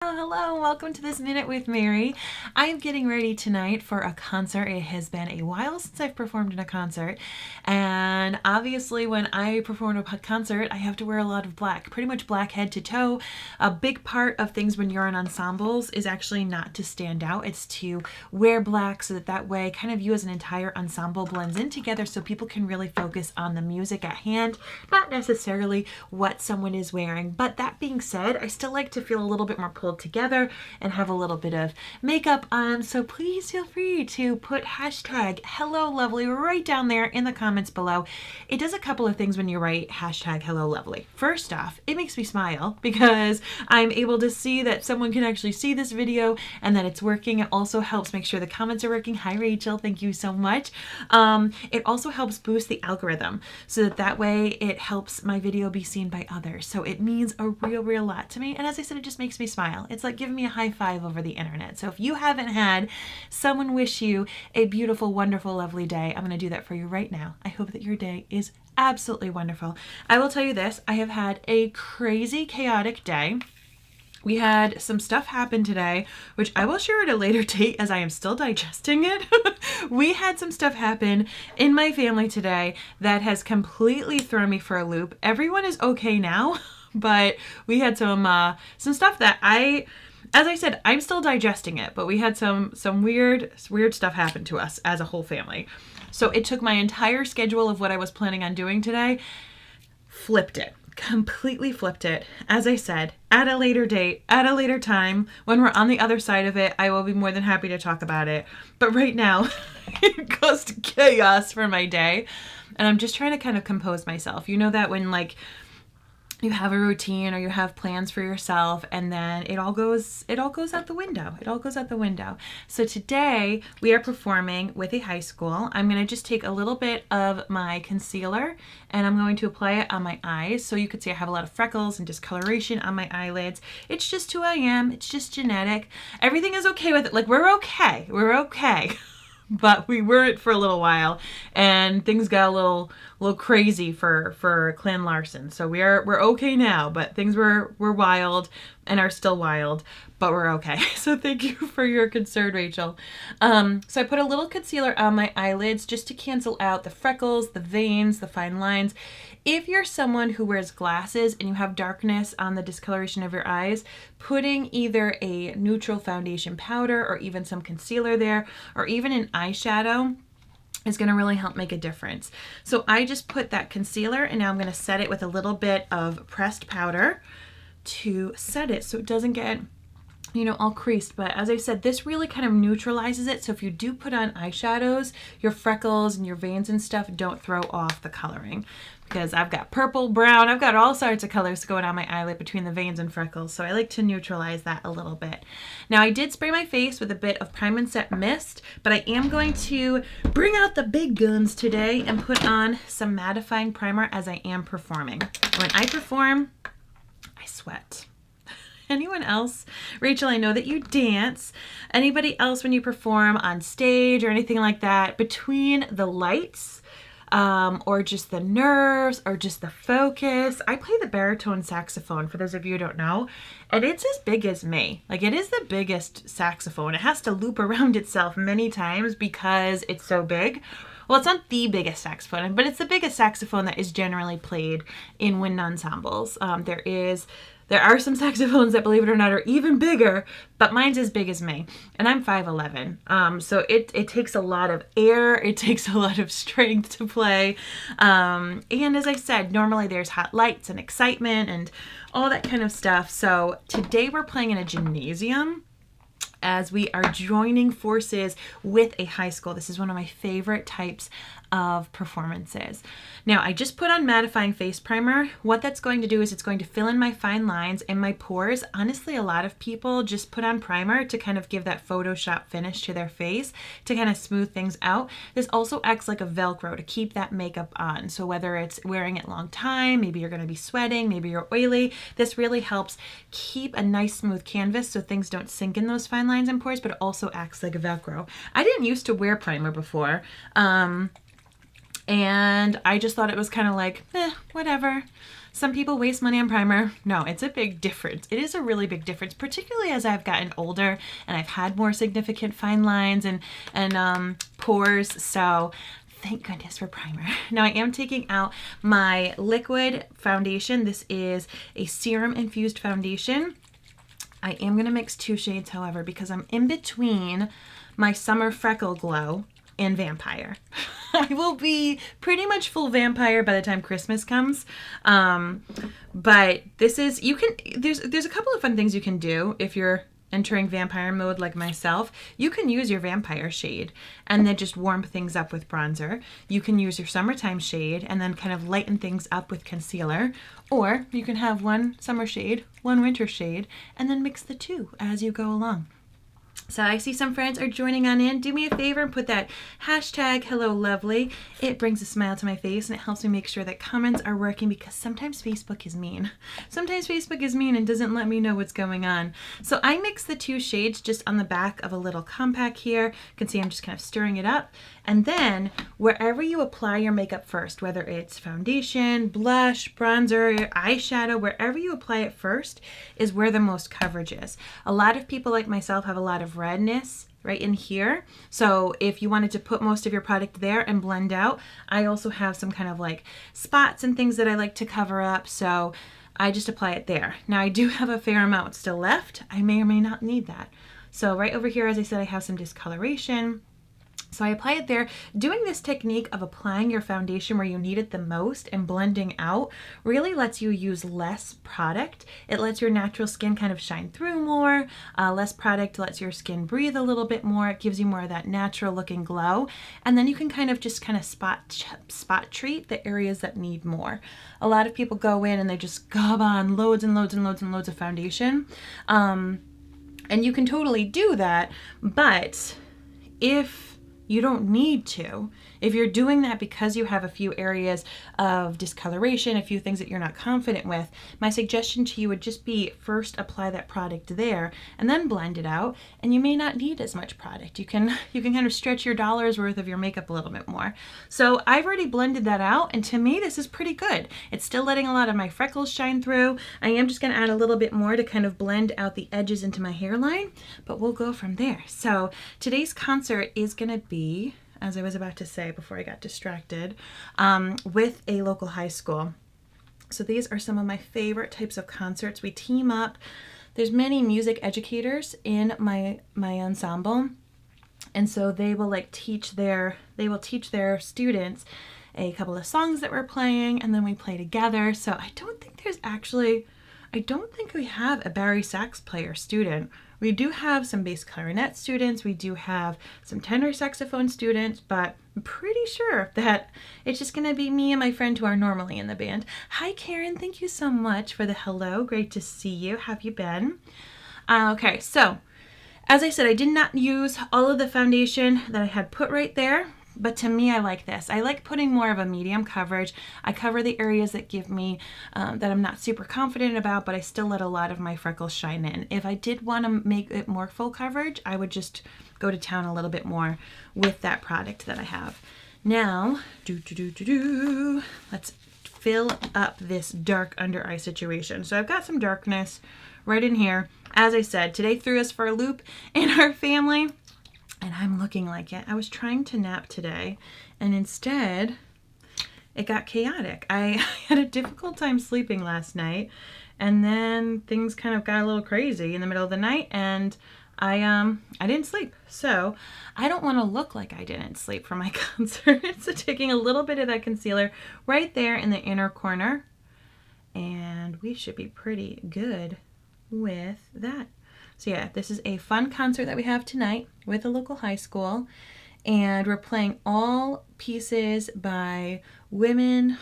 Hello, welcome to this Minute with Mary. I'm getting ready tonight for a concert. It has been a while since I've performed in a concert, and obviously when I perform a concert, I have to wear a lot of black, pretty much black head to toe. A big part of things when you're in ensembles is actually not to stand out. It's to wear black so that way kind of you as an entire ensemble blends in together so people can really focus on the music at hand, not necessarily what someone is wearing. But that being said, I still like to feel a little bit more pulled together and have a little bit of makeup on, so please feel free to put hashtag hello lovely right down there in the comments below. It does a couple of things when you write hashtag hello lovely. First off, it makes me smile because I'm able to see that someone can actually see this video and that it's working. It also helps make sure the comments are working. Hi Rachel, thank you so much. It also helps boost the algorithm so that way it helps my video be seen by others. So it means a real lot to me, and as I said, it just makes me smile. It's like giving me a high five over the internet. So if you haven't had someone wish you a beautiful, wonderful, lovely day, I'm going to do that for you right now. I hope that your day is absolutely wonderful. I will tell you this, I have had a crazy, chaotic day. We had some stuff happen today, which I will share at a later date as I am still digesting it. We had some stuff happen in my family today that has completely thrown me for a loop. Everyone is okay now, but we had some stuff that as I said, I'm still digesting it, but we had some weird stuff happen to us as a whole family. So it took my entire schedule of what I was planning on doing today, completely flipped it. As I said, at a later date, at a later time, when we're on the other side of it, I will be more than happy to talk about it. But right now, it goes to chaos for my day. And I'm just trying to kind of compose myself. You know that when like you have a routine or you have plans for yourself and then it all goes out the window. It all goes out the window. So today we are performing with a high school. I'm going to just take a little bit of my concealer and I'm going to apply it on my eyes. So you could see I have a lot of freckles and discoloration on my eyelids. It's just who I am. It's just genetic. Everything is okay with it. Like we're okay. We're okay. But we weren't for a little while, and things got a little crazy for Clan Larson. So we're okay now, but things were wild and are still wild, but we're okay. So thank you for your concern, Rachel. So I put a little concealer on my eyelids just to cancel out the freckles, the veins, the fine lines. If you're someone who wears glasses and you have darkness on the discoloration of your eyes, putting either a neutral foundation powder or even some concealer there, or even an eyeshadow is going to really help make a difference. So I just put that concealer and now I'm going to set it with a little bit of pressed powder to set it so it doesn't get all creased. But as I said, this really kind of neutralizes it. So if you do put on eyeshadows, your freckles and your veins and stuff don't throw off the coloring. Because I've got purple, brown, I've got all sorts of colors going on my eyelid between the veins and freckles. So I like to neutralize that a little bit. Now I did spray my face with a bit of Prime and Set Mist, but I am going to bring out the big guns today and put on some mattifying primer as I am performing. When I perform, I sweat. Anyone else? Rachel, I know that you dance. Anybody else when you perform on stage or anything like that, between the lights or just the nerves or just the focus? I play the baritone saxophone, for those of you who don't know, and it's as big as me. Like, it is the biggest saxophone. It has to loop around itself many times because it's so big. Well, it's not the biggest saxophone, but it's the biggest saxophone that is generally played in wind ensembles. There are some saxophones that, believe it or not, are even bigger, but mine's as big as me, and I'm 5'11". So it takes a lot of air, it takes a lot of strength to play. And as I said, normally there's hot lights and excitement and all that kind of stuff. So today we're playing in a gymnasium, as we are joining forces with a high school. This is one of my favorite types of performances. Now, I just put on mattifying face primer. What that's going to do is it's going to fill in my fine lines and my pores. Honestly, a lot of people just put on primer to kind of give that Photoshop finish to their face, to kind of smooth things out. This also acts like a Velcro to keep that makeup on. So whether it's wearing it long time, maybe you're going to be sweating, maybe you're oily, this really helps keep a nice smooth canvas so things don't sink in those fine lines and pores, but it also acts like a Velcro. I didn't used to wear primer before. And I just thought it was kind of like, whatever. Some people waste money on primer. No, it's a big difference. It is a really big difference, particularly as I've gotten older and I've had more significant fine lines and pores. So thank goodness for primer. Now I am taking out my liquid foundation. This is a serum infused foundation. I am going to mix 2 shades, however, because I'm in between my Summer Freckle Glow and Vampire. I will be pretty much full Vampire by the time Christmas comes. But this is, there's a couple of fun things you can do if you're entering Vampire mode like myself. You can use your Vampire shade and then just warm things up with bronzer. You can use your Summertime shade and then kind of lighten things up with concealer. Or you can have one summer shade, one winter shade, and then mix the 2 as you go along. So I see some friends are joining on in. Do me a favor and put that hashtag hello lovely. It brings a smile to my face and it helps me make sure that comments are working, because sometimes Facebook is mean. Sometimes Facebook is mean and doesn't let me know what's going on. So I mix the 2 shades just on the back of a little compact here. You can see I'm just kind of stirring it up. And then wherever you apply your makeup first, whether it's foundation, blush, bronzer, eyeshadow, wherever you apply it first is where the most coverage is. A lot of people like myself have a lot of redness right in here. So if you wanted to put most of your product there and blend out, I also have some kind of like spots and things that I like to cover up. So I just apply it there. Now I do have a fair amount still left. I may or may not need that. So right over here, as I said, I have some discoloration. So I apply it there. Doing this technique of applying your foundation where you need it the most and blending out really lets you use less product. It lets your natural skin kind of shine through more. Less product lets your skin breathe a little bit more. It gives you more of that natural looking glow. And then you can kind of spot treat the areas that need more. A lot of people go in and they just gob on loads and loads and loads and loads of foundation. And you can totally do that, but if you don't need to. If you're doing that because you have a few areas of discoloration, a few things that you're not confident with, my suggestion to you would just be first apply that product there and then blend it out, and you may not need as much product. You can kind of stretch your dollar's worth of your makeup a little bit more. So I've already blended that out, and to me this is pretty good. It's still letting a lot of my freckles shine through. I am just going to add a little bit more to kind of blend out the edges into my hairline, but we'll go from there. So today's concert is going to be, as I was about to say before I got distracted, with a local high school. So these are some of my favorite types of concerts. We team up. There's many music educators in my ensemble, and so they will teach their students a couple of songs that we're playing, and then we play together. So I don't think we have a bari sax player student. We do have some bass clarinet students, we do have some tenor saxophone students, but I'm pretty sure that it's just gonna be me and my friend who are normally in the band. Hi Karen, thank you so much for the hello. Great to see you. How have you been? Okay, so as I said, I did not use all of the foundation that I had put right there. But to me, I like this. I like putting more of a medium coverage. I cover the areas that give me, that I'm not super confident about, but I still let a lot of my freckles shine in. If I did want to make it more full coverage, I would just go to town a little bit more with that product that I have. Now, let's fill up this dark under eye situation. So I've got some darkness right in here. As I said, today threw us for a loop in our family. And I'm looking like it. I was trying to nap today, and instead it got chaotic. I had a difficult time sleeping last night, and then things kind of got a little crazy in the middle of the night, and I didn't sleep. So I don't want to look like I didn't sleep for my concert. So taking a little bit of that concealer right there in the inner corner, and we should be pretty good with that. So yeah, this is a fun concert that we have tonight with a local high school, and we're playing all pieces by women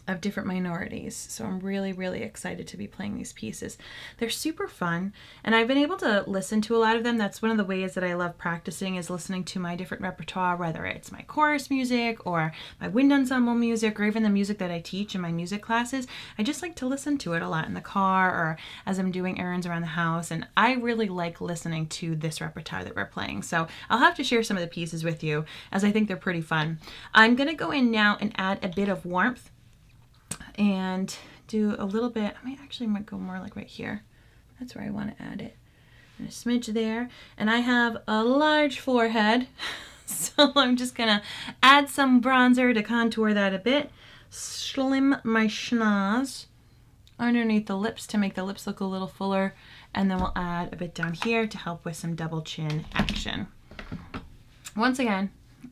of different minorities. So I'm really, really excited to be playing these pieces. They're super fun, and I've been able to listen to a lot of them. That's one of the ways that I love practicing, is listening to my different repertoire, whether it's my chorus music or my wind ensemble music, or even the music that I teach in my music classes. I just like to listen to it a lot in the car or as I'm doing errands around the house, and I really like listening to this repertoire that we're playing. So I'll have to share some of the pieces with you, as I think they're pretty fun. I'm gonna go in now and add a bit of warmth and do a little bit. I might go more like right here. That's where I want to add it. And a smidge there. And I have a large forehead, so I'm just gonna add some bronzer to contour that a bit. Slim my schnoz underneath the lips to make the lips look a little fuller, and then we'll add a bit down here to help with some double chin action. Once again,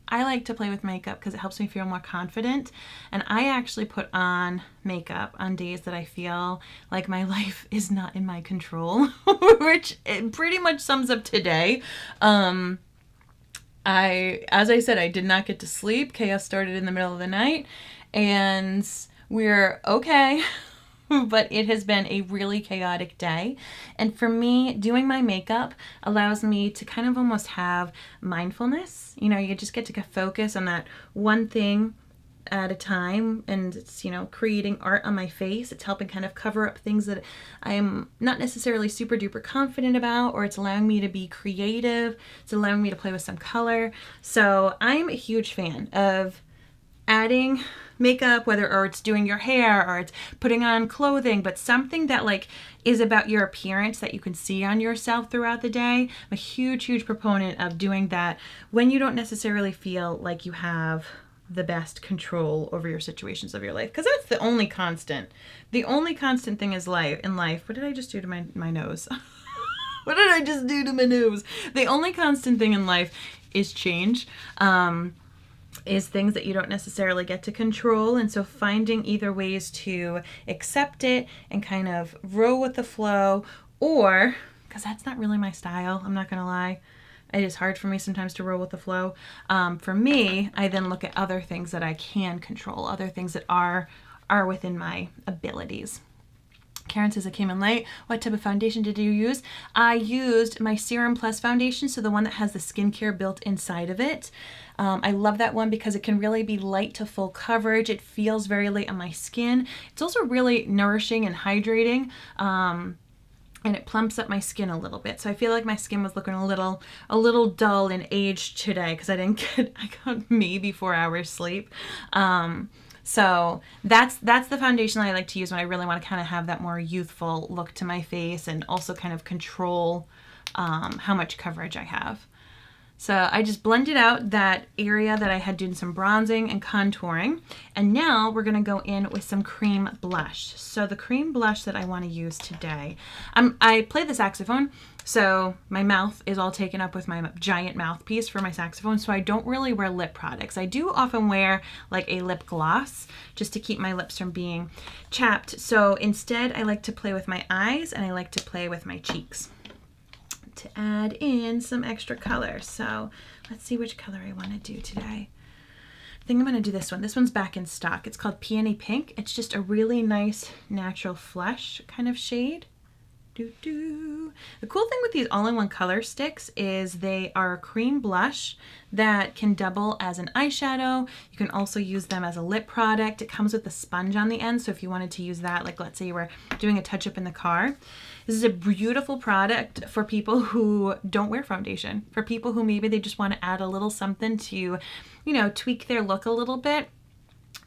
I like to play with makeup because it helps me feel more confident, and I actually put on makeup on days that I feel like my life is not in my control, which it pretty much sums up today. As I said, I did not get to sleep. Chaos started in the middle of the night, and we're okay. But it has been a really chaotic day. And for me, doing my makeup allows me to kind of almost have mindfulness. You know, you just get to focus on that one thing at a time, and it's, you know, creating art on my face. It's helping kind of cover up things that I'm not necessarily super duper confident about, or it's allowing me to be creative. It's allowing me to play with some color. So I'm a huge fan of adding makeup, whether it's doing your hair or it's putting on clothing, but something that like is about your appearance that you can see on yourself throughout the day. I'm a huge proponent of doing that when you don't necessarily feel like you have the best control over your situations of your life, because that's the only constant. The only constant thing is in life. What did I just do to my nose? What did I just do to my nose? The only constant thing in life is change. Is things that you don't necessarily get to control. And so finding either ways to accept it and kind of roll with the flow, or, because that's not really my style, I'm not gonna lie, it is hard for me sometimes to roll with the flow. For me, I then look at other things that I can control, other things that are within my abilities. Karen says, I came in late. What type of foundation did you use? I used my Serum Plus foundation, so the one that has the skincare built inside of it. I love that one because it can really be light to full coverage. It feels very light on my skin. It's also really nourishing and hydrating. And it plumps up my skin a little bit. So I feel like my skin was looking a little dull and aged today because I got maybe 4 hours sleep. So that's the foundation that I like to use when I really want to kind of have that more youthful look to my face and also kind of control how much coverage I have. So I just blended out that area that I had doing some bronzing and contouring. And now we're going to go in with some cream blush. So the cream blush that I want to use today, I play the saxophone, so my mouth is all taken up with my giant mouthpiece for my saxophone, so I don't really wear lip products. I do often wear like a lip gloss just to keep my lips from being chapped. So instead I like to play with my eyes and I like to play with my cheeks to add in some extra color. So let's see which color I want to do today. I think I'm going to do this one. This one's back in stock. It's called Peony Pink. It's just a really nice natural flush kind of shade. The cool thing with these all-in-one color sticks is they are a cream blush that can double as an eyeshadow. You can also use them as a lip product. It comes with a sponge on the end, so if you wanted to use that, like let's say you were doing a touch-up in the car. This is a beautiful product for people who don't wear foundation, for people who maybe they just want to add a little something to, you know, tweak their look a little bit.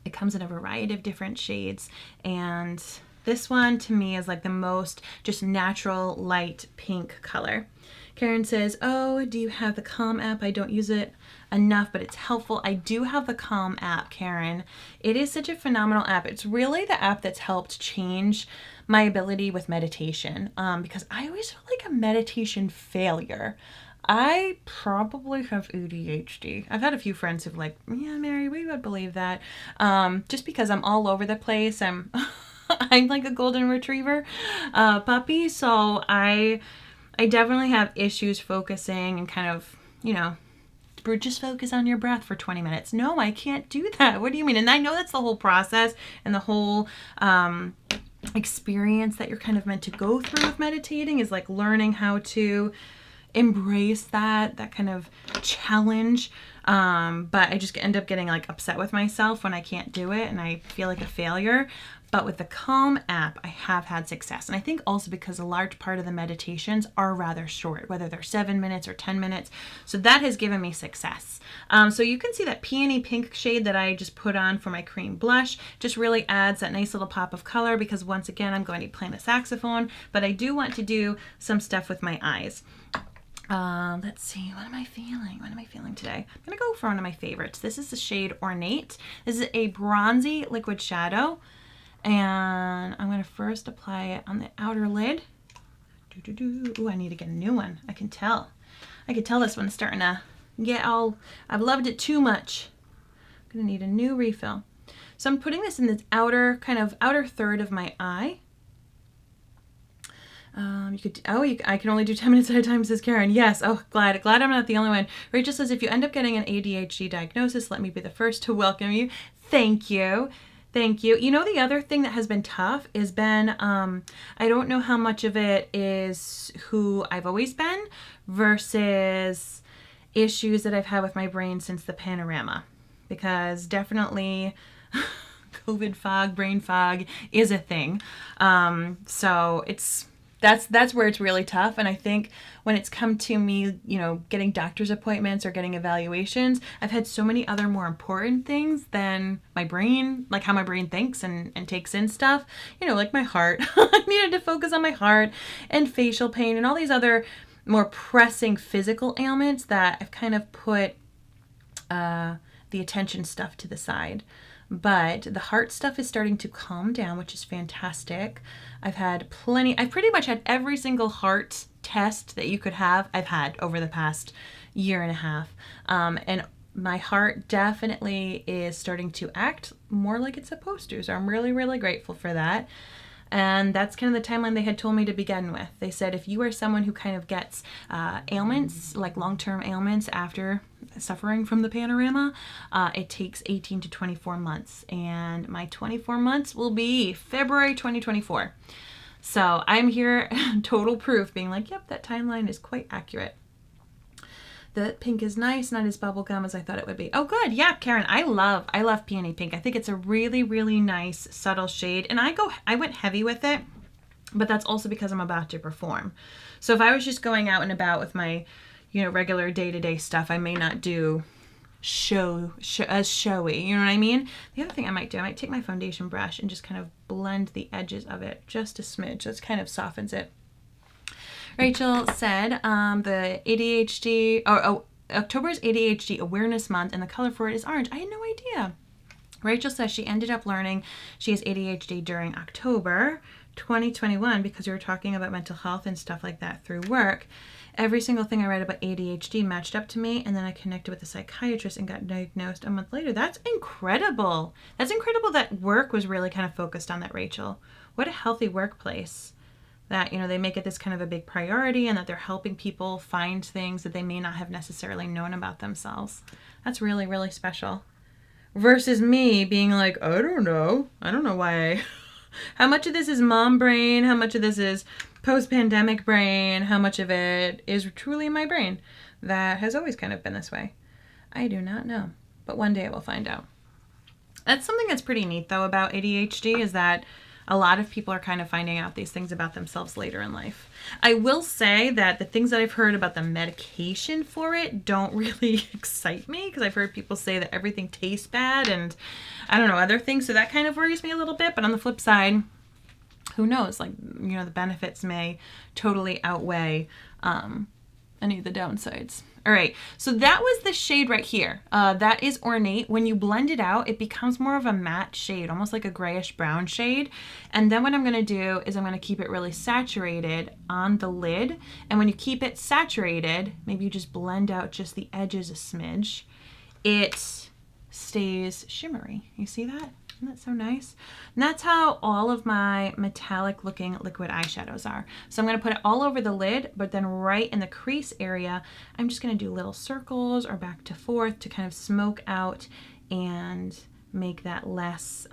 It comes in a variety of different shades, and this one to me is like the most just natural light pink color. Karen says, oh, do you have the Calm app? I don't use it enough, but it's helpful. I do have the Calm app, Karen. It is such a phenomenal app. It's really the app that's helped change my ability with meditation, because I always felt like a meditation failure. I probably have ADHD. I've had a few friends who've like, yeah, Mary, we would believe that. Just because I'm all over the place. I'm like a golden retriever puppy, so I definitely have issues focusing and kind of, you know, just focus on your breath for 20 minutes. No, I can't do that. What do you mean? And I know that's the whole process and the whole experience that you're kind of meant to go through with meditating is like learning how to embrace that kind of challenge. But I just end up getting like upset with myself when I can't do it and I feel like a failure. But with the Calm app, I have had success. And I think also because a large part of the meditations are rather short, whether they're 7 minutes or 10 minutes. So that has given me success. So you can see that peony pink shade that I just put on for my cream blush just really adds that nice little pop of color, because once again, I'm going to be playing the saxophone, but I do want to do some stuff with my eyes. Let's see, what am I feeling? What am I feeling today? I'm going to go for one of my favorites. This is the shade Ornate. This is a bronzy liquid shadow. And I'm going to first apply it on the outer lid. Ooh, I need to get a new one. I can tell. I can tell this one's starting to get all... I've loved it too much. I'm going to need a new refill. So I'm putting this in this outer third of my eye. I can only do 10 minutes at a time, says Karen. Yes. Oh, glad I'm not the only one. Rachel says, if you end up getting an ADHD diagnosis, let me be the first to welcome you. Thank you. Thank you. You know, the other thing that has been tough has been, I don't know how much of it is who I've always been versus issues that I've had with my brain since the panorama. Because definitely COVID fog, brain fog is a thing. So that's where it's really tough. And I think when it's come to me, you know, getting doctor's appointments or getting evaluations, I've had so many other more important things than my brain, like how my brain thinks and takes in stuff, you know, like my heart. I needed to focus on my heart and facial pain and all these other more pressing physical ailments that I've kind of put the attention stuff to the side. But the heart stuff is starting to calm down, which is fantastic. I've pretty much had every single heart test that you could have, I've had over the past year and a half. And my heart definitely is starting to act more like it's supposed to. So I'm really, really grateful for that. And that's kind of the timeline they had told me to begin with. They said, if you are someone who kind of gets ailments, like long-term ailments after suffering from the panorama, it takes 18 to 24 months. And my 24 months will be February 2024. So I'm here, total proof, being like, yep, that timeline is quite accurate. The pink is nice, not as bubblegum as I thought it would be. Oh, good. Yeah, Karen, I love peony pink. I think it's a really, really nice, subtle shade. And I went heavy with it, but that's also because I'm about to perform. So if I was just going out and about with my, you know, regular day-to-day stuff, I may not do as showy. You know what I mean? The other thing I might do, I might take my foundation brush and just kind of blend the edges of it just a smidge. That kind of softens it. Rachel said the ADHD, October is ADHD Awareness Month and the color for it is orange. I had no idea. Rachel says she ended up learning she has ADHD during October 2021 because we were talking about mental health and stuff like that through work. Every single thing I read about ADHD matched up to me, and then I connected with a psychiatrist and got diagnosed a month later. That's incredible. That's incredible that work was really kind of focused on that, Rachel. What a healthy workplace. That, you know, they make it this kind of a big priority and that they're helping people find things that they may not have necessarily known about themselves. That's really, really special. Versus me being like, I don't know why. How much of this is mom brain? How much of this is post-pandemic brain? How much of it is truly my brain? That has always kind of been this way. I do not know. But one day I will find out. That's something that's pretty neat, though, about ADHD is that a lot of people are kind of finding out these things about themselves later in life. I will say that the things that I've heard about the medication for it don't really excite me because I've heard people say that everything tastes bad and I don't know, other things. So that kind of worries me a little bit. But on the flip side, who knows? Like, you know, the benefits may totally outweigh any of the downsides. All right, so that was the shade right here. That is Ornate. When you blend it out, it becomes more of a matte shade, almost like a grayish brown shade. And then what I'm gonna do is I'm gonna keep it really saturated on the lid. And when you keep it saturated, maybe you just blend out just the edges a smidge, it stays shimmery. You see that? Isn't that so nice? And that's how all of my metallic looking liquid eyeshadows are. So I'm going to put it all over the lid, but then right in the crease area, I'm just going to do little circles or back to forth to kind of smoke out and make that less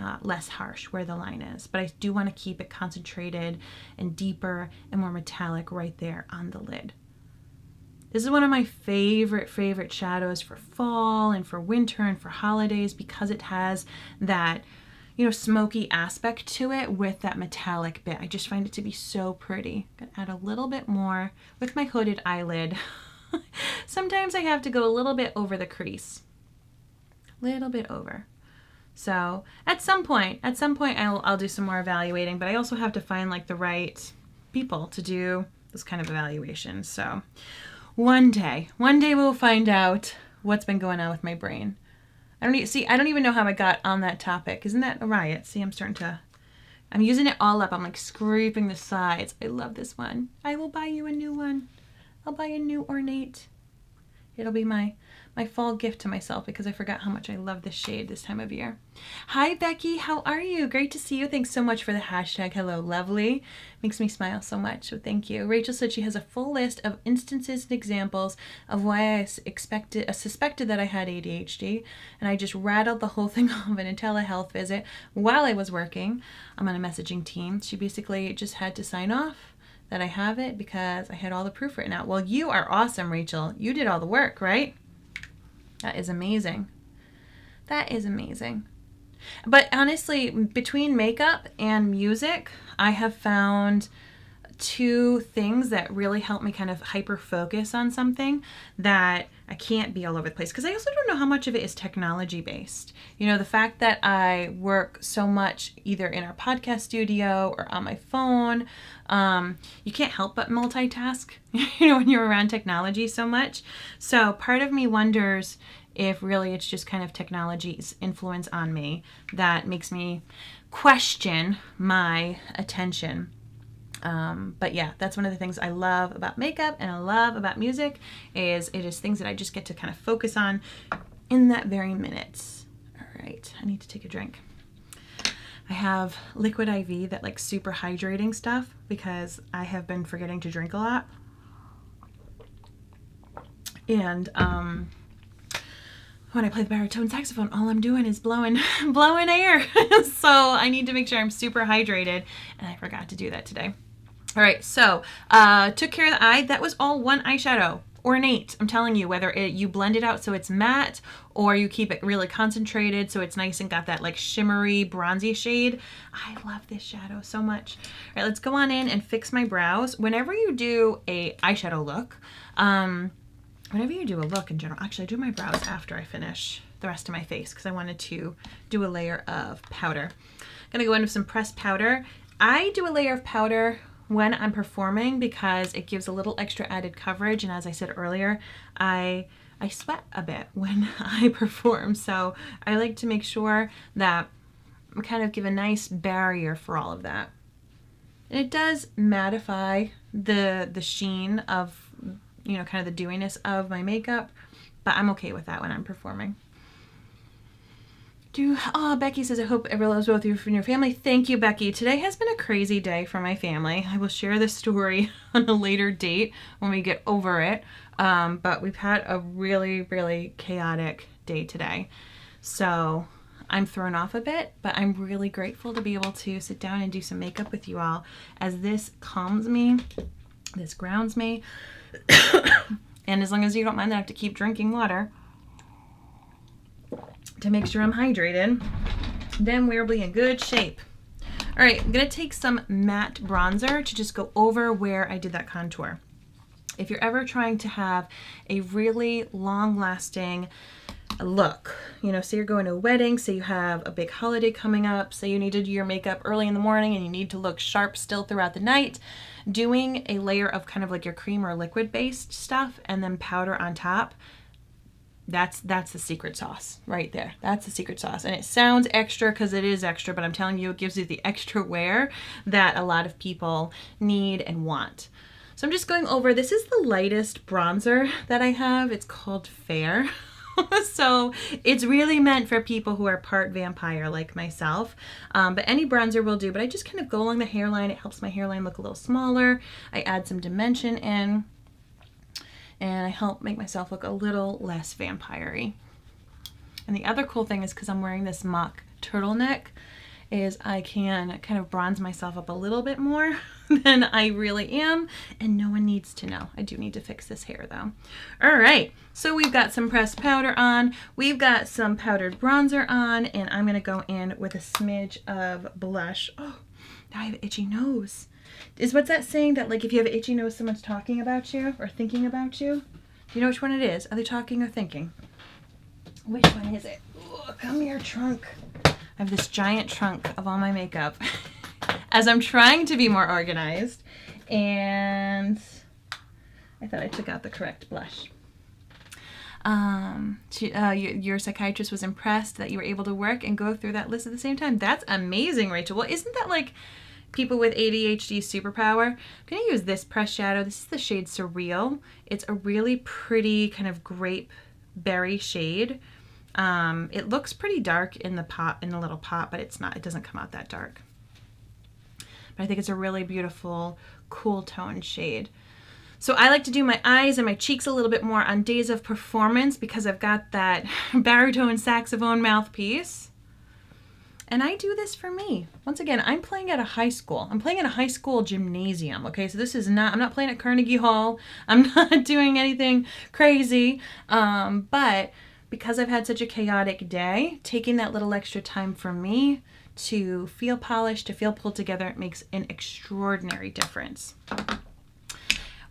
harsh where the line is. But I do want to keep it concentrated and deeper and more metallic right there on the lid. This is one of my favorite shadows for fall and for winter and for holidays because it has that, you know, smoky aspect to it with that metallic bit. I just find it to be so pretty. I'm gonna add a little bit more with my hooded eyelid. Sometimes I have to go a little bit over the crease. Little bit over. So at some point I'll do some more evaluating, but I also have to find like the right people to do this kind of evaluation. So one day we'll find out what's been going on with my brain. I don't even know how I got on that topic. Isn't that a riot? See, I'm using it all up. I'm like scraping the sides. I love this one. I will buy you a new one. I'll buy a new ornate. It'll be my fall gift to myself because I forgot how much I love this shade this time of year. Hi, Becky. How are you? Great to see you. Thanks so much for the hashtag hello lovely. Makes me smile so much, so thank you. Rachel said she has a full list of instances and examples of why I suspected that I had ADHD, and I just rattled the whole thing off in a telehealth visit while I was working. I'm on a messaging team. She basically just had to sign off that I have it because I had all the proof written out. Well, you are awesome, Rachel. You did all the work, right? That is amazing. That is amazing. But honestly, between makeup and music, I have found two things that really help me kind of hyper focus on something that I can't be all over the place, because I also don't know how much of it is technology based. You know, the fact that I work so much either in our podcast studio or on my phone, you can't help but multitask, you know, when you're around technology so much. So part of me wonders if really it's just kind of technology's influence on me that makes me question my attention. But yeah, that's one of the things I love about makeup and I love about music is it is things that I just get to kind of focus on in that very minute. All right, I need to take a drink. I have Liquid IV, that like super hydrating stuff, because I have been forgetting to drink a lot. And when I play the baritone saxophone, all I'm doing is blowing air. So I need to make sure I'm super hydrated, and I forgot to do that today. All right, so took care of the eye. That was all one eyeshadow, ornate. I'm telling you, whether you blend it out so it's matte or you keep it really concentrated so it's nice and got that like shimmery bronzy shade. I love this shadow so much. All right, let's go on in and fix my brows. Whenever you do a eyeshadow look, whenever you do a look in general, actually I do my brows after I finish the rest of my face because I wanted to do a layer of powder. I'm gonna go in with some pressed powder. I do a layer of powder when I'm performing because it gives a little extra added coverage, and as I said earlier, I sweat a bit when I perform, so I like to make sure that I kind of give a nice barrier for all of that. And it does mattify the sheen of, you know, kind of the dewiness of my makeup, but I'm okay with that when I'm performing. Becky says, I hope everyone loves both you and your family. Thank you, Becky. Today has been a crazy day for my family. I will share this story on a later date when we get over it. But we've had a really, really chaotic day today. So I'm thrown off a bit, but I'm really grateful to be able to sit down and do some makeup with you all as this calms me, this grounds me. And as long as you don't mind that I have to keep drinking water to make sure I'm hydrated, then we'll be in good shape. All right, I'm gonna take some matte bronzer to just go over where I did that contour. If you're ever trying to have a really long-lasting look, you know, say you're going to a wedding, say you have a big holiday coming up, say you need to do your makeup early in the morning and you need to look sharp still throughout the night, doing a layer of kind of like your cream or liquid based stuff and then powder on top, that's the secret sauce right there. That's the secret sauce. And it sounds extra because it is extra, but I'm telling you, it gives you the extra wear that a lot of people need and want. So I'm just going over, this is the lightest bronzer that I have. It's called Fair. So it's really meant for people who are part vampire like myself, but any bronzer will do. But I just kind of go along the hairline. It helps my hairline look a little smaller. I add some dimension in, and I help make myself look a little less vampire-y. And the other cool thing is because I'm wearing this mock turtleneck, is I can kind of bronze myself up a little bit more than I really am, and no one needs to know. I do need to fix this hair though. All right, so we've got some pressed powder on, we've got some powdered bronzer on, and I'm gonna go in with a smidge of blush. Oh, now I have an itchy nose. What's that saying that like if you have an itchy nose, someone's talking about you or thinking about you? Do you know which one it is? Are they talking or thinking? Which one is it? Ooh, come here, trunk. I have this giant trunk of all my makeup as I'm trying to be more organized, and I thought I took out the correct blush. Your psychiatrist was impressed that you were able to work and go through that list at the same time. That's amazing, Rachel. Well, isn't that like people with ADHD superpower? I'm going to use this pressed shadow. This is the shade Surreal. It's a really pretty kind of grape berry shade. It looks pretty dark in the pot, in the little pot, but it's not, it doesn't come out that dark. But I think it's a really beautiful, cool tone shade. So I like to do my eyes and my cheeks a little bit more on days of performance because I've got that baritone saxophone mouthpiece. And I do this for me. Once again, I'm playing at a high school. I'm playing at a high school gymnasium, okay? So this is not, I'm not playing at Carnegie Hall. I'm not doing anything crazy. But because I've had such a chaotic day, taking that little extra time for me to feel polished, to feel pulled together, it makes an extraordinary difference.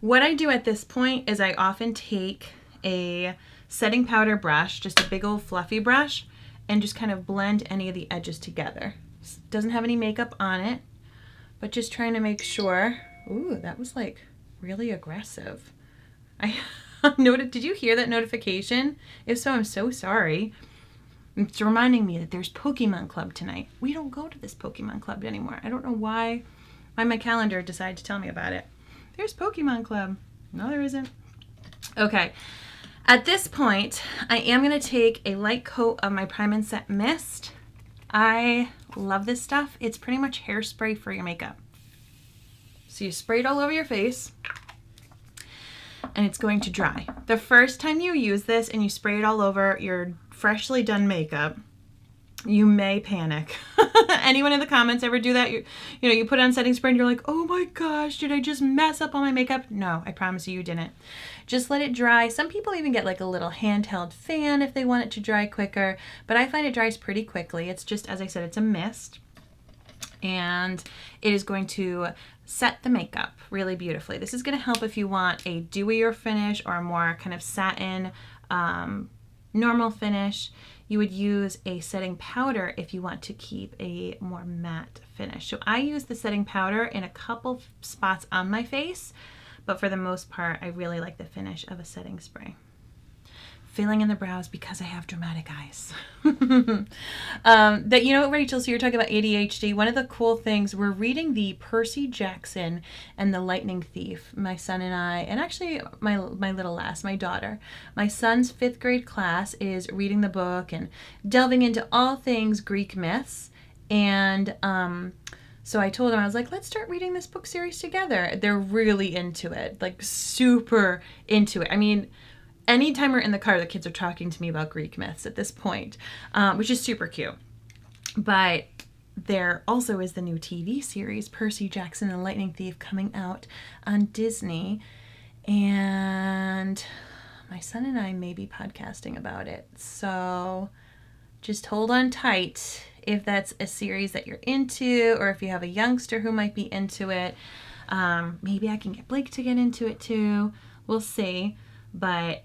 What I do at this point is I often take a setting powder brush, just a big old fluffy brush, and just kind of blend any of the edges together. Doesn't have any makeup on it, but just trying to make sure. Ooh, that was like really aggressive. I noted, did you hear that notification? If so, I'm so sorry. It's reminding me that there's Pokemon Club tonight. We don't go to this Pokemon Club anymore. I don't know why my calendar decided to tell me about it. There's Pokemon Club. No, there isn't. Okay. At this point, I am going to take a light coat of my Prime and Set Mist. I love this stuff. It's pretty much hairspray for your makeup. So you spray it all over your face, and it's going to dry. The first time you use this and you spray it all over your freshly done makeup, you may panic. Anyone in the comments ever do that? You know, you put on setting spray and you're like, oh my gosh, did I just mess up all my makeup? No, I promise you didn't. Just let it dry. Some people even get like a little handheld fan if they want it to dry quicker, but I find it dries pretty quickly. It's just, as I said, it's a mist, and it is going to set the makeup really beautifully. This is going to help if you want a dewier finish or a more kind of satin, normal finish. You would use a setting powder if you want to keep a more matte finish. So I use the setting powder in a couple spots on my face, but for the most part, I really like the finish of a setting spray. Filling in the brows because I have dramatic eyes. You know, Rachel, so you're talking about ADHD. One of the cool things, we're reading the Percy Jackson and the Lightning Thief, my son and I, and actually my little lass, my daughter. My son's 5th grade class is reading the book and delving into all things Greek myths. And so I told him, I was like, let's start reading this book series together. They're really into it, like super into it. I mean, anytime we're in the car, the kids are talking to me about Greek myths at this point, which is super cute. But there also is the new TV series, Percy Jackson and the Lightning Thief, coming out on Disney. And my son and I may be podcasting about it. So just hold on tight if that's a series that you're into, or if you have a youngster who might be into it. Maybe I can get Blake to get into it too. We'll see. But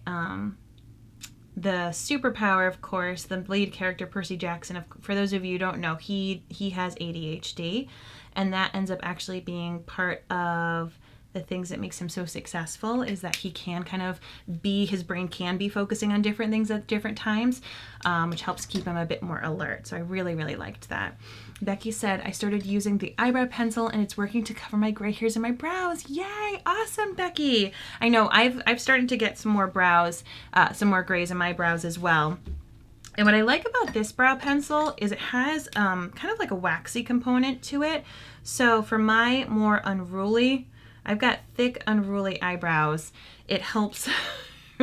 the superpower, of course, the lead character, Percy Jackson, for those of you who don't know, he has ADHD, and that ends up actually being part of the things that makes him so successful, is that he can kind of his brain can be focusing on different things at different times, which helps keep him a bit more alert. So I really, really liked that. Becky said, I started using the eyebrow pencil and it's working to cover my gray hairs and my brows. Yay! Awesome, Becky. I know I've started to get some more brows, some more grays in my brows as well. And what I like about this brow pencil is it has kind of like a waxy component to it. So for my more unruly, I've got thick, unruly eyebrows, it helps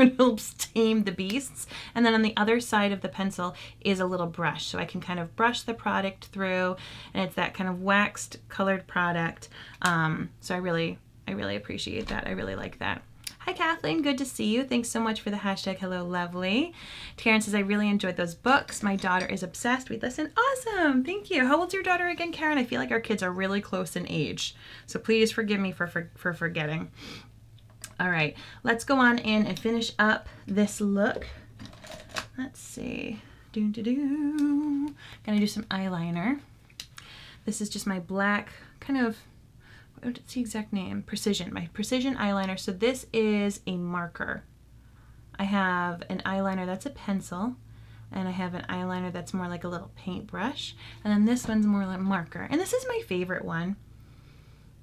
It helps tame the beasts. And then on the other side of the pencil is a little brush, so I can kind of brush the product through, and it's that kind of waxed colored product. So I really appreciate that. I really like that. Hi Kathleen, good to see you. Thanks so much for the hashtag hello lovely. Taryn says, I really enjoyed those books. My daughter is obsessed. We listen. Awesome. Thank you. How old's your daughter again, Karen? I feel like our kids are really close in age, so please forgive me for forgetting. All right, let's go on in and finish up this look. Let's see. Gonna do some eyeliner. This is just my black kind of, what's the exact name? Precision, my Precision eyeliner. So this is a marker. I have an eyeliner that's a pencil, and I have an eyeliner that's more like a little paintbrush, and then this one's more like a marker. And this is my favorite one,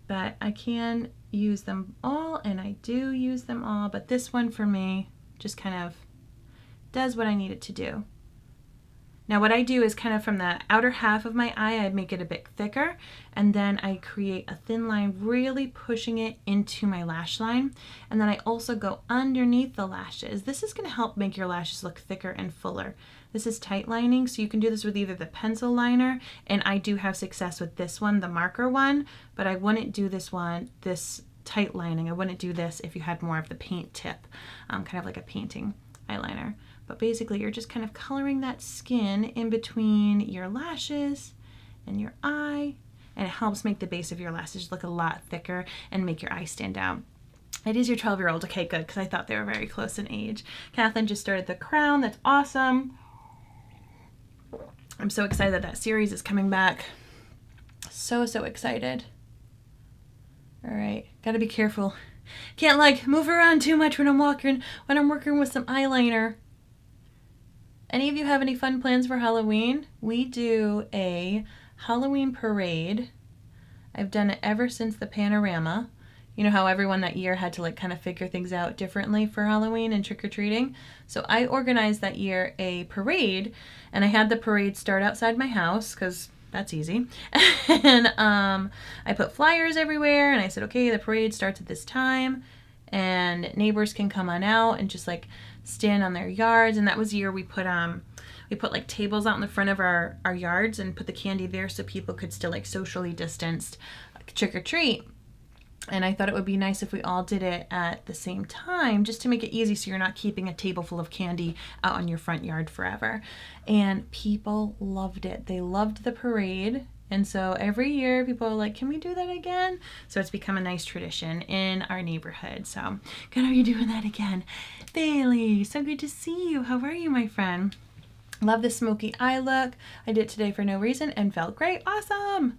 but I can use them all, and I do use them all, but this one for me just kind of does what I need it to do. Now what I do is kind of from the outer half of my eye, I make it a bit thicker, and then I create a thin line, really pushing it into my lash line. And then I also go underneath the lashes. This is going to help make your lashes look thicker and fuller. This is tight lining, so you can do this with either the pencil liner, and I do have success with this one, the marker one, but I wouldn't do this one, this tight lining. I wouldn't do this if you had more of the paint tip, kind of like a painting eyeliner. But basically you're just kind of coloring that skin in between your lashes and your eye, and it helps make the base of your lashes look a lot thicker and make your eye stand out. It is your 12-year-old. Okay, good, because I thought they were very close in age. Kathleen just started the crown. That's awesome. I'm so excited that that series is coming back. So excited. All right, gotta be careful. Can't like move around too much when I'm working with some eyeliner. Any of you have any fun plans for Halloween? We do a Halloween parade. I've done it ever since the Panorama. You know how everyone that year had to like kind of figure things out differently for Halloween and trick-or-treating? So I organized that year a parade, and I had the parade start outside my house because that's easy. And I put flyers everywhere, and I said, okay, the parade starts at this time, and neighbors can come on out and just like stand on their yards. And that was the year we put like tables out in the front of our yards and put the candy there so people could still like socially distanced trick or treat. And I thought it would be nice if we all did it at the same time, just to make it easy so you're not keeping a table full of candy out on your front yard forever. And people loved it. They loved the parade. And so every year people are like, can we do that again? So it's become a nice tradition in our neighborhood. So good, are you doing that again? Bailey, so good to see you. How are you, my friend? Love the smoky eye look. I did it today for no reason and felt great. Awesome.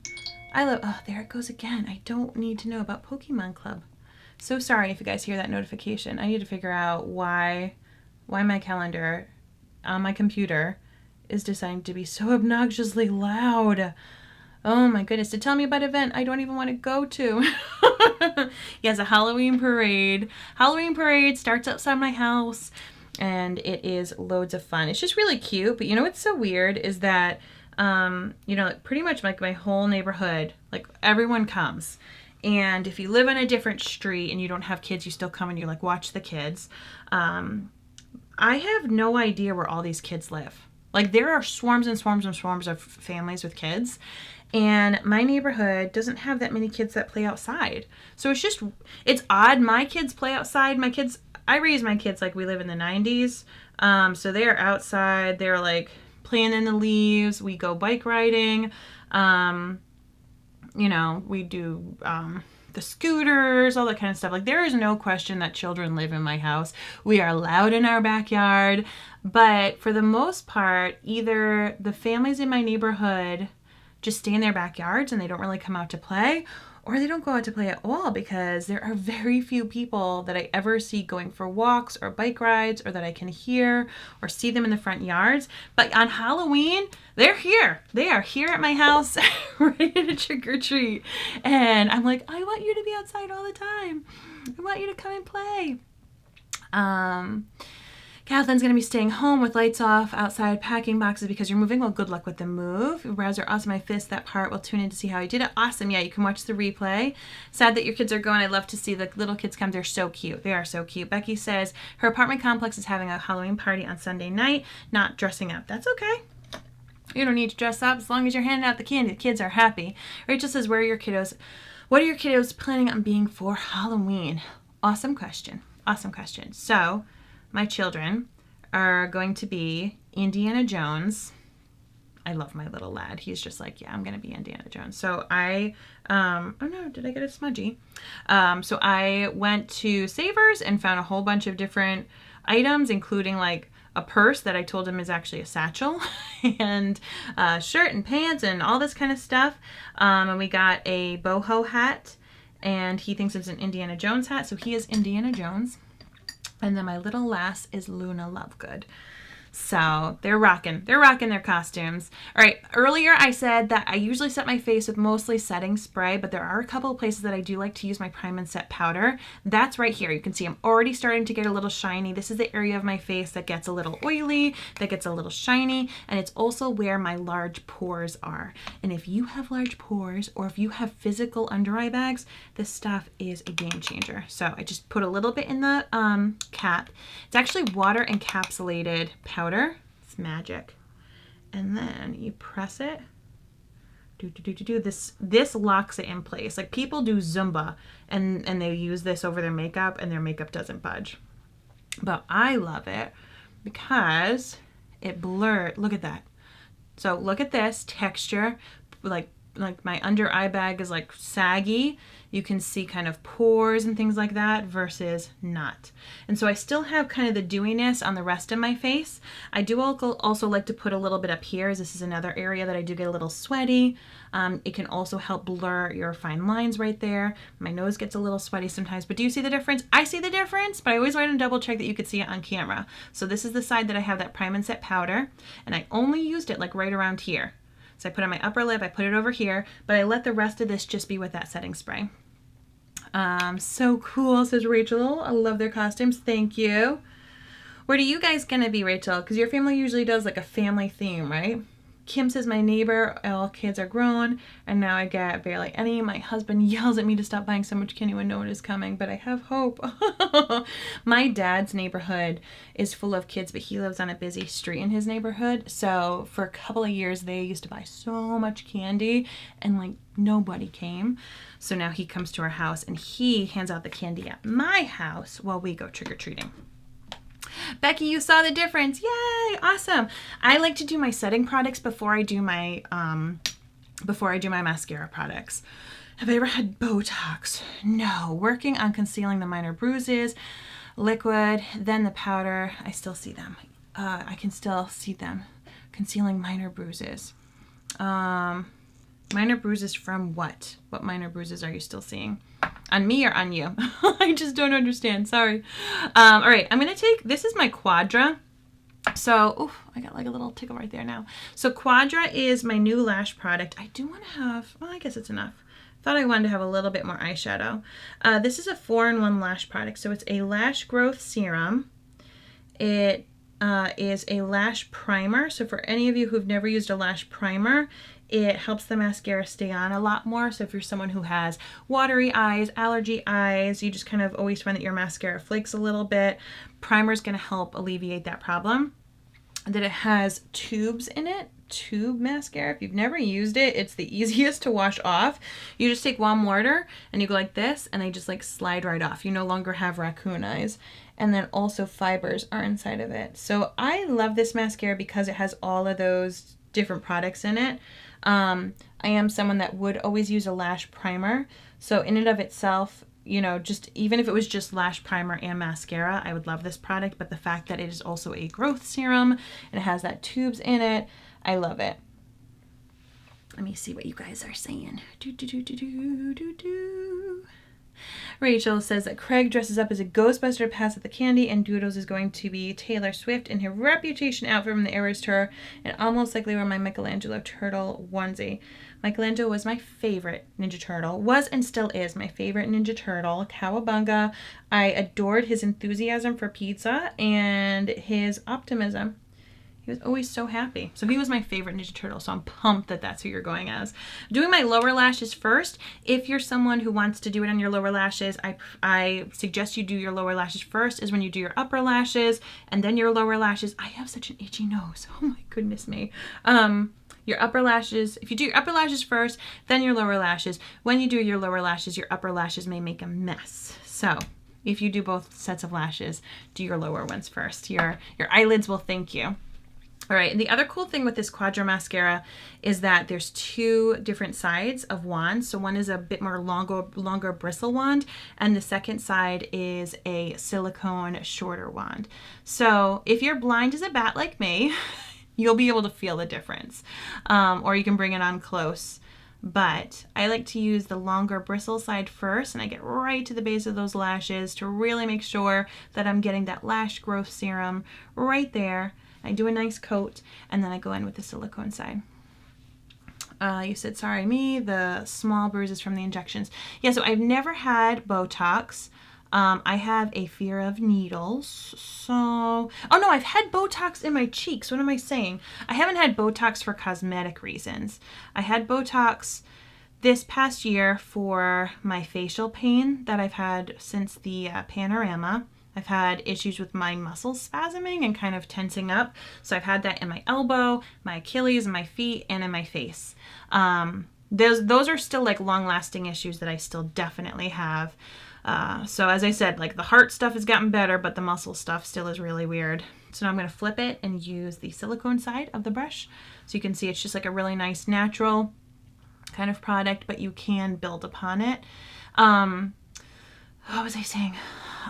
I love, oh, there it goes again. I don't need to know about Pokemon Club. So sorry if you guys hear that notification. I need to figure out why my calendar on my computer is designed to be so obnoxiously loud. Oh my goodness, to tell me about an event I don't even want to go to. Yes, a Halloween parade. Halloween parade starts outside my house, and it is loads of fun. It's just really cute, but you know what's so weird is that, you know, pretty much like my whole neighborhood, like everyone comes. And if you live on a different street and you don't have kids, you still come and you like watch the kids. I have no idea where all these kids live. Like there are swarms and swarms and swarms of families with kids. And my neighborhood doesn't have that many kids that play outside. So it's odd. My kids play outside. I raised my kids like we live in the 90s. So they are outside. They're like playing in the leaves. We go bike riding. You know, we do the scooters, all that kind of stuff. Like there is no question that children live in my house. We are loud in our backyard. But for the most part, either the families in my neighborhood just stay in their backyards and they don't really come out to play, or they don't go out to play at all because there are very few people that I ever see going for walks or bike rides or that I can hear or see them in the front yards. But on Halloween, they're here. They are here at my house ready to trick or treat. And I'm like, I want you to be outside all the time. I want you to come and play. Kathleen's going to be staying home with lights off, outside packing boxes because you're moving. Well, good luck with the move. Browser, awesome. I missed that part. We'll tune in to see how I did it. Awesome. Yeah, you can watch the replay. Sad that your kids are going. I love to see the little kids come. They're so cute. They are so cute. Becky says her apartment complex is having a Halloween party on Sunday night, not dressing up. That's okay. You don't need to dress up as long as you're handing out the candy. The kids are happy. Rachel says, what are your kiddos planning on being for Halloween? Awesome question. Awesome question. So my children are going to be Indiana Jones. I love my little lad. He's just like, yeah, I'm going to be Indiana Jones. So oh no, did I get a smudgy? So I went to Savers and found a whole bunch of different items, including like a purse that I told him is actually a satchel and a shirt and pants and all this kind of stuff. And we got a boho hat and he thinks it's an Indiana Jones hat. So he is Indiana Jones. And then my little lass is Luna Lovegood. So they're rocking their costumes. All right, earlier I said that I usually set my face with mostly setting spray, but there are a couple of places that I do like to use my prime and set powder. That's right here. You can see I'm already starting to get a little shiny. This is the area of my face that gets a little oily, that gets a little shiny, and it's also where my large pores are. And if you have large pores or if you have physical under eye bags, this stuff is a game changer. So I just put a little bit in the cap. It's actually water encapsulated powder. It's magic. And then you press it. This locks it in place. Like people do Zumba and they use this over their makeup and their makeup doesn't budge. But I love it because it blurs. Look at that. So look at this texture. Like my under eye bag is like saggy. You can see kind of pores and things like that versus not. And so I still have kind of the dewiness on the rest of my face. I do also like to put a little bit up here, as this is another area that I do get a little sweaty. It can also help blur your fine lines right there. My nose gets a little sweaty sometimes, but do you see the difference? I see the difference, but I always want to double check that you could see it on camera. So this is the side that I have that prime and set powder, and I only used it like right around here. So I put it on my upper lip, I put it over here, but I let the rest of this just be with that setting spray. So cool, says Rachel. I love their costumes. Thank you. What are you guys gonna be, Rachel? Because your family usually does like a family theme, right? Kim says, my neighbor, all kids are grown, and now I get barely any. My husband yells at me to stop buying so much candy when no one is coming, but I have hope. My dad's neighborhood is full of kids, but he lives on a busy street in his neighborhood. So for a couple of years, they used to buy so much candy, and like nobody came. So now he comes to our house, and he hands out the candy at my house while we go trick-or-treating. Becky, you saw the difference. Yay, awesome. I like to do my setting products before I do my mascara products. Have I ever had Botox? No. Working on concealing the minor bruises, liquid, then the powder. I still see them. I can still see them. Concealing minor bruises. Minor bruises from what? What minor bruises are you still seeing? On me or on you? I just don't understand. Sorry. All right. I'm going to take, this is my Quadra. So, oof, I got like a little tickle right there now. So Quadra is my new lash product. I do want to have, well, I guess it's enough. Thought I wanted to have a little bit more eyeshadow. This is a 4-in-1 lash product. So it's a lash growth serum. It is a lash primer. So for any of you who've never used a lash primer, it helps the mascara stay on a lot more. So if you're someone who has watery eyes, allergy eyes, you just kind of always find that your mascara flakes a little bit, primer is going to help alleviate that problem. That it has tubes in it. Tube mascara. If you've never used it, it's the easiest to wash off. You just take warm water and you go like this and they just like slide right off. You no longer have raccoon eyes. And then also fibers are inside of it. So I love this mascara because it has all of those different products in it. I am someone that would always use a lash primer. So in and of itself, you know, just even if it was just lash primer and mascara, I would love this product. But the fact that it is also a growth serum and it has that tubes in it, I love it. Let me see what you guys are saying. Rachel says that Craig dresses up as a Ghostbuster to pass out the candy, and Doodles is going to be Taylor Swift in her Reputation outfit from the Eras tour, and almost likely wear my Michelangelo turtle onesie. Michelangelo was my favorite Ninja Turtle, was and still is my favorite Ninja Turtle. Cowabunga. I adored his enthusiasm for pizza and his optimism. He was always so happy. So he was my favorite Ninja Turtle, so I'm pumped that that's who you're going as. Doing my lower lashes first. If you're someone who wants to do it on your lower lashes, I suggest you do your lower lashes first, is when you do your upper lashes, and then your lower lashes. I have such an itchy nose. Oh my goodness me. Your upper lashes, if you do your upper lashes first, then your lower lashes. When you do your lower lashes, your upper lashes may make a mess. So if you do both sets of lashes, do your lower ones first. Your eyelids will thank you. All right, and the other cool thing with this Quadra mascara is that there's two different sides of wands. So one is a bit more longer bristle wand, and the second side is a silicone shorter wand. So if you're blind as a bat like me, you'll be able to feel the difference, or you can bring it on close. But I like to use the longer bristle side first, and I get right to the base of those lashes to really make sure that I'm getting that lash growth serum right there. I do a nice coat, and then I go in with the silicone side. You said, sorry, me, the small bruises from the injections. Yeah, so I've never had Botox. I have a fear of needles. So, oh no, I've had Botox in my cheeks. What am I saying? I haven't had Botox for cosmetic reasons. I had Botox this past year for my facial pain that I've had since the panorama. I've had issues with my muscles spasming and kind of tensing up. So I've had that in my elbow, my Achilles, my feet, and in my face. Those are still like long-lasting issues that I still definitely have. So as I said, like the heart stuff has gotten better, but the muscle stuff still is really weird. So now I'm going to flip it and use the silicone side of the brush. So you can see it's just like a really nice natural kind of product, but you can build upon it. What was I saying?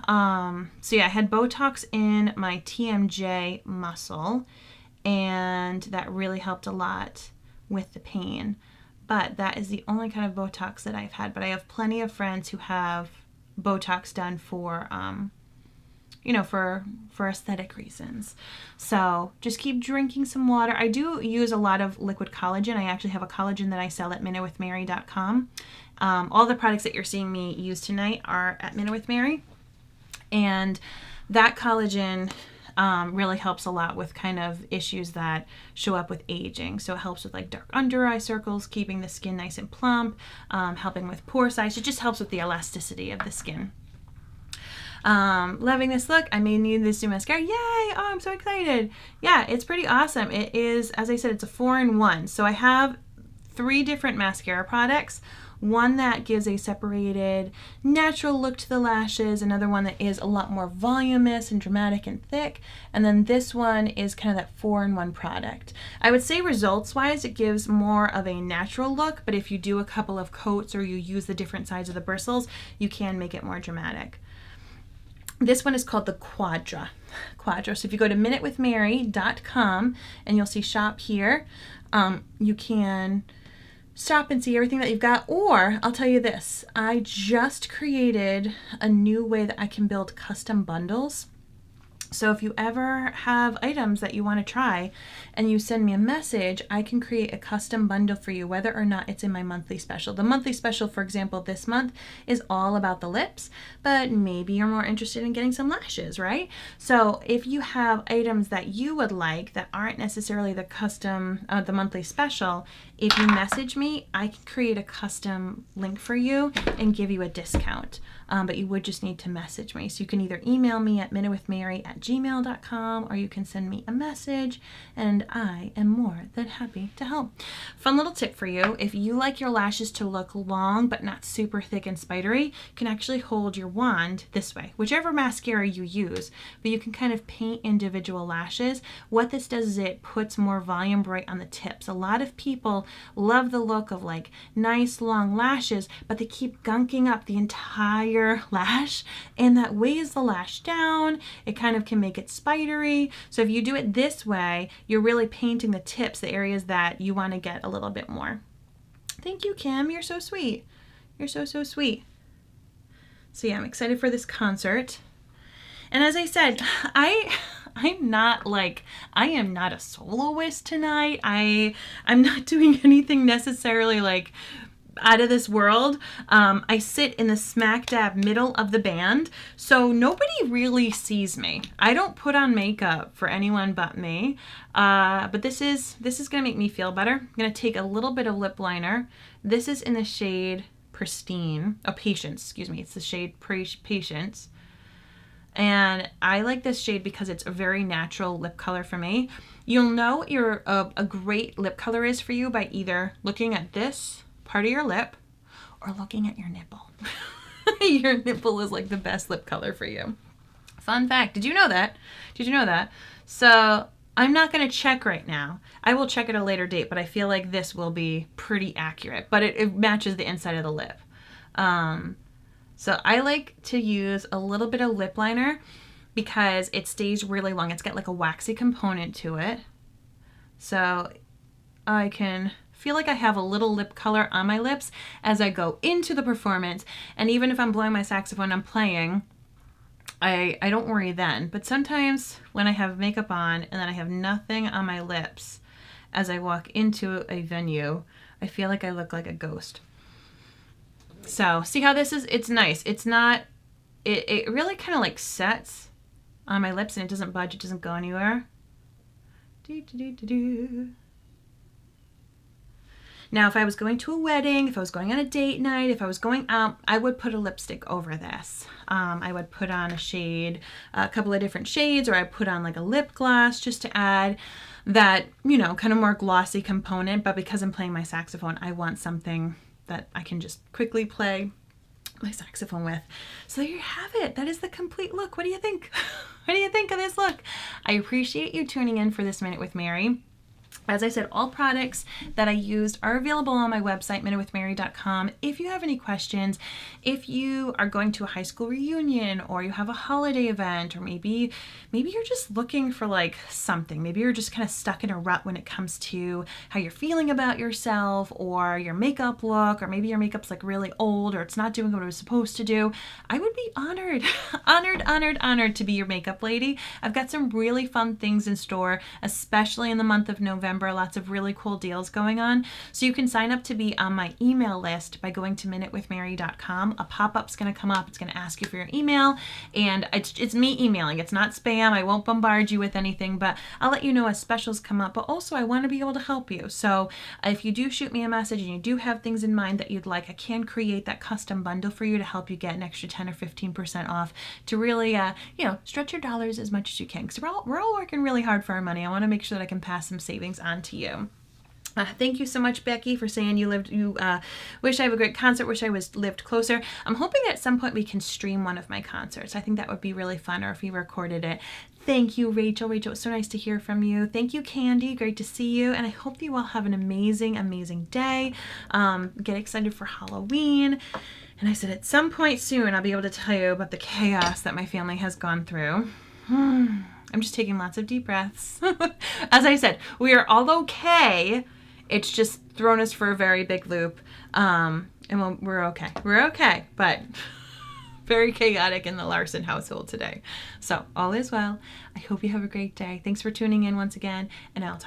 So yeah, I had Botox in my TMJ muscle, and that really helped a lot with the pain. But that is the only kind of Botox that I've had. But I have plenty of friends who have Botox done for, for aesthetic reasons. So just keep drinking some water. I do use a lot of liquid collagen. I actually have a collagen that I sell at MinutewithMary.com. All the products that you're seeing me use tonight are at Minute with Mary. And that collagen really helps a lot with kind of issues that show up with aging. So it helps with like dark under eye circles, keeping the skin nice and plump, helping with pore size. It just helps with the elasticity of the skin. Loving this look. I may need this new mascara. Yay! Oh, I'm so excited. Yeah, it's pretty awesome. It is, as I said, it's a 4-in-1. So I have 3 different mascara products. One that gives a separated natural look to the lashes, another one that is a lot more voluminous and dramatic and thick, and then this one is kind of that 4-in-1 product. I would say results wise it gives more of a natural look, but if you do a couple of coats or you use the different sides of the bristles, you can make it more dramatic. This one is called the Quadra. So if you go to minutewithmary.com and you'll see shop here, you can stop and see everything that you've got. Or I'll tell you this, I just created a new way that I can build custom bundles. So if you ever have items that you want to try and you send me a message, I can create a custom bundle for you, whether or not it's in my monthly special. The monthly special, for example, this month is all about the lips, but maybe you're more interested in getting some lashes, right? So if you have items that you would like that aren't necessarily the custom, the monthly special, if you message me, I can create a custom link for you and give you a discount. But you would just need to message me. So you can either email me at minutewithmary@gmail.com or you can send me a message and I am more than happy to help. Fun little tip for you. If you like your lashes to look long but not super thick and spidery, you can actually hold your wand this way, whichever mascara you use, but you can kind of paint individual lashes. What this does is it puts more volume right on the tips. A lot of people love the look of like nice long lashes, but they keep gunking up the entire lash, and that weighs the lash down. It kind of can make it spidery. So if you do it this way, you're really painting the tips, the areas that you want to get a little bit more. Thank you, Kim. You're so sweet. You're so sweet. So yeah, I'm excited for this concert. And as I said, I I'm not like, I am not a soloist tonight. I'm not doing anything necessarily like out of this world. I sit in the smack dab middle of the band, so nobody really sees me. I don't put on makeup for anyone but me. But this is gonna make me feel better. I'm gonna take a little bit of lip liner. This is in the shade Pristine. Oh, Patience, excuse me. It's the shade Patience. And I like this shade because it's a very natural lip color for me. You'll know what a great lip color is for you by either looking at this part of your lip or looking at your nipple. Your nipple is like the best lip color for you. Fun fact. Did you know that? Did you know that? So I'm not going to check right now. I will check at a later date, but I feel like this will be pretty accurate. But it matches the inside of the lip. So I like to use a little bit of lip liner because it stays really long. It's got like a waxy component to it. So I can feel like I have a little lip color on my lips as I go into the performance. And even if I'm blowing my saxophone, I'm playing, I don't worry then. But sometimes when I have makeup on and then I have nothing on my lips as I walk into a venue, I feel like I look like a ghost. So see how this is? It's nice. It's not, it really kind of like sets on my lips and it doesn't budge. It doesn't go anywhere. Now, if I was going to a wedding, if I was going on a date night, if I was going out, I would put a lipstick over this. I would put on a shade, a couple of different shades, or I put on like a lip gloss just to add that, you know, kind of more glossy component. But because I'm playing my saxophone, I want something that I can just quickly play my saxophone with. So there you have it. That is the complete look. What do you think? What do you think of this look? I appreciate you tuning in for this Minute with Mary. As I said, all products that I used are available on my website, minutewithmary.com. If you have any questions, if you are going to a high school reunion or you have a holiday event, or maybe you're just looking for like something, maybe you're just kind of stuck in a rut when it comes to how you're feeling about yourself or your makeup look, or maybe your makeup's like really old or it's not doing what it was supposed to do, I would be honored, honored to be your makeup lady. I've got some really fun things in store, especially in the month of November. Lots of really cool deals going on. So you can sign up to be on my email list by going to minutewithmary.com. A pop-up's going to come up. It's going to ask you for your email, and it's me emailing. It's not spam. I won't bombard you with anything, but I'll let you know as specials come up. But also I want to be able to help you. So if you do shoot me a message and you do have things in mind that you'd like, I can create that custom bundle for you to help you get an extra 10 or 15% off to really, stretch your dollars as much as you can. Because we're all working really hard for our money. I want to make sure that I can pass some savings on to you. Thank you so much, Becky, for saying you wish I have a great concert, wish I lived closer. I'm hoping that at some point we can stream one of my concerts. I think that would be really fun, or if we recorded it. Thank you, Rachel. Rachel, it's so nice to hear from you. Thank you, Candy. Great to see you. And I hope you all have an amazing, amazing day. Get excited for Halloween. And I said at some point soon, I'll be able to tell you about the chaos that my family has gone through. I'm just taking lots of deep breaths. As I said, we are all okay. It's just thrown us for a very big loop. And we're okay. We're okay. But very chaotic in the Larson household today. So all is well. I hope you have a great day. Thanks for tuning in once again, and I'll talk